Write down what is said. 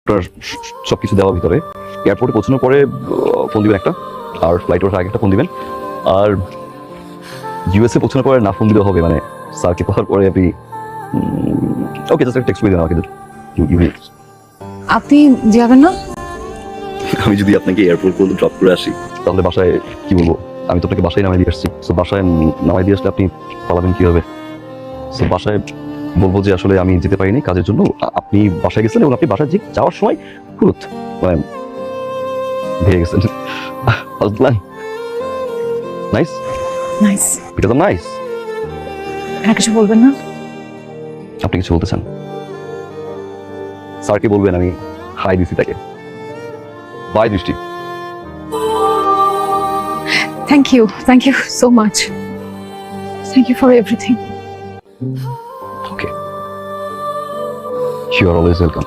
আপনার সবকিছু দেওয়ার ভিতরে এয়ারপোর্টে পৌঁছানোর পরে ফোন দিবেন একটা, আর ফ্লাইট ওঠার আগে একটা ফোন দিবেন, আর ইউএসএ পৌঁছানোর পরে না ফোন দিলেও হবে, মানে স্যারকে পাওয়ার পরে আপনি ওকে জাস্ট একটা টেক্সট করে দেবেন আমাকে। আপনি যাবেন না? আমি যদি আপনাকে এয়ারপোর্ট পর্যন্ত ড্রপ করে আসি তাহলে বাসায় কি বলবো? আমি তো আপনাকে বাসায় নামাই দিয়ে আসছি, তো বাসায় নামাই দিয়ে আসলে আপনি পালাবেন কি হবে? তো বাসায় বলবো যে আসলে আমি যেতে পারিনি কাজের জন্য, আপনি বাসায় গেছেন এবং আপনি বাসায় যাওয়ার সময় হুরুত মানে ভেঙে গেছেন। Nice nice. এটা তো নাইস। আর কিছু বলবেন না? আপনি কিছু বলতে চান? স্যারকে বলবেন আমি হাই দিছি তাকে। Bye Drishti. Thank you so much. Thank you for everything. Okay, you are always welcome.